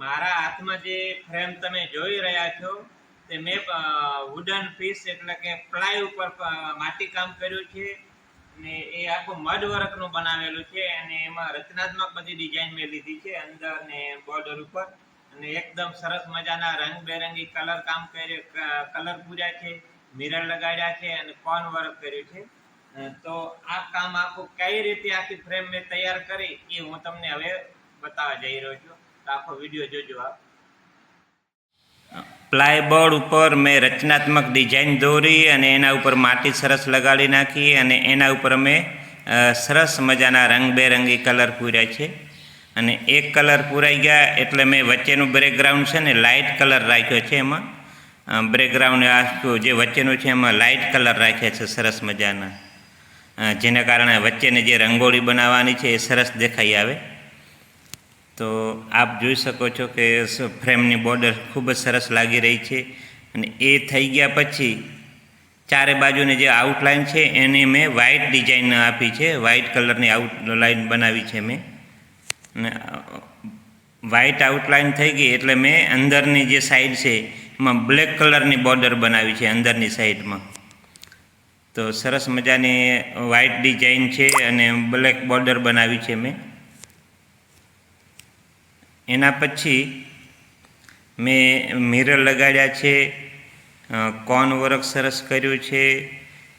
મારા હાથમાં જે ફ્રેમ તમે જોઈ રહ્યા છો તે મેં વુડન પીસ એટલે કે પ્લાય ઉપર માટીકામ કર્યું છે અને એ આખું મડ વર્કનું બનાવેલું છે અને એમાં રચનાત્મક બધી ડિઝાઇન મેં લીધી છે અંદર ને બોર્ડર ઉપર અને એકદમ સરસ મજાના રંગબેરંગી કલર કામ કલર પૂર્યા છે, મિરર લગાડ્યા છે અને કોન વર્ક કર્યું છે. તો આ કામ આખું કઈ રીતે આખી ફ્રેમ મેં તૈયાર કરી એ હું તમને હવે બતાવવા જઈ રહ્યો છું. તો આખો વિડીયો જોજો આપ. પ્લાયબોર્ડ ઉપર મેં રચનાત્મક ડિઝાઇન દોરી અને એના ઉપર માટી સરસ લગાડી નાખી અને એના ઉપર મેં સરસ મજાના રંગબેરંગી કલર પૂર્યા છે અને એક કલર પૂરાઈ ગયા એટલે મેં વચ્ચેનું બેકગ્રાઉન્ડ છે ને લાઇટ કલર રાખ્યો છે. એમાં બેકગ્રાઉન્ડ આખું જે વચ્ચેનું છે એમાં લાઇટ કલર રાખ્યા છે સરસ મજાના, જેના કારણે વચ્ચેની જે રંગોળી બનાવવાની છે એ સરસ દેખાઈ આવે. તો આપ જોઈ શકો છો કે ફ્રેમની બોર્ડર ખૂબ જ સરસ લાગી રહી છે અને એ થઈ ગયા પછી ચારે બાજુની જે આઉટલાઇન છે એની મેં વ્હાઇટ ડિઝાઇન આપી છે, વ્હાઇટ કલરની આઉટલાઇન બનાવી છે મેં. અને વ્હાઇટ આઉટલાઇન થઈ ગઈ એટલે મેં અંદરની જે સાઈડ છે એમાં બ્લેક કલરની બોર્ડર બનાવી છે અંદરની સાઈડમાં. તો સરસ મજાની વ્હાઇટ ડિઝાઇન છે અને બ્લેક બોર્ડર બનાવી છે મેં. એના પછી મેં મિરર લગાડ્યા છે, કોન વર્ક સરસ કર્યું છે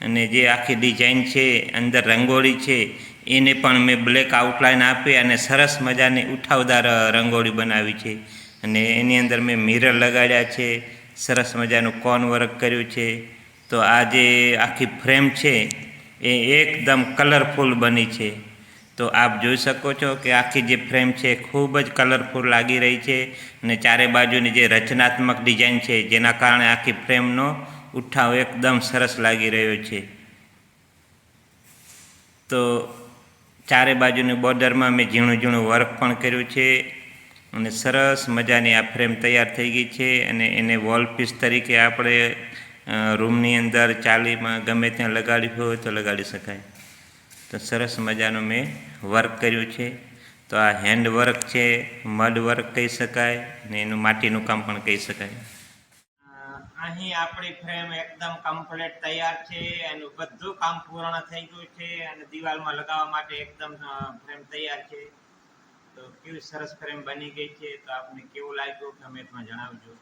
અને જે આખી ડિઝાઇન છે અંદર રંગોળી છે એને પણ મેં બ્લેક આઉટલાઇન આપી અને સરસ મજાની ઉઠાવદાર રંગોળી બનાવી છે અને એની અંદર મેં મિરર લગાડ્યા છે, સરસ મજાનું કોન વર્ક કર્યું છે. તો આ જે આખી ફ્રેમ છે એ એકદમ કલરફુલ બની છે. તો આપ જોઈ શકો છો કે આખી જે ફ્રેમ છે ખૂબ જ કલરફુલ લાગી રહી છે અને ચારે બાજુની જે રચનાત્મક ડિઝાઇન છે જેના કારણે આખી ફ્રેમનો ઉઠાવ એકદમ સરસ લાગી રહ્યો છે. તો ચારે બાજુની બોર્ડરમાં મેં ઝીણું ઝીણું વર્ક પણ કર્યું છે અને સરસ મજાની આ ફ્રેમ તૈયાર થઈ ગઈ છે અને એને વોલ પીસ તરીકે આપણે રૂમની અંદર ચાલીમાં ગમે ત્યાં લગાડ્યું હોય તો લગાડી શકાય. તો સરસ મજાનું મેં વર્ક કર્યું છે. તો આ હેન્ડ વર્ક છે, મડ વર્ક કહી શકાય ને એનું માટીનું કામ પણ કહી શકાય. અહીં આપણી ફ્રેમ એકદમ કમ્પ્લીટ તૈયાર છે, એનું બધું કામ પૂર્ણ થઈ ગયું છે અને દિવાલમાં લગાવવા માટે એકદમ ફ્રેમ તૈયાર છે. તો કેવી સરસ ફ્રેમ બની ગઈ છે. તો આપને કેવું લાગ્યું કમેન્ટમાં જણાવજો.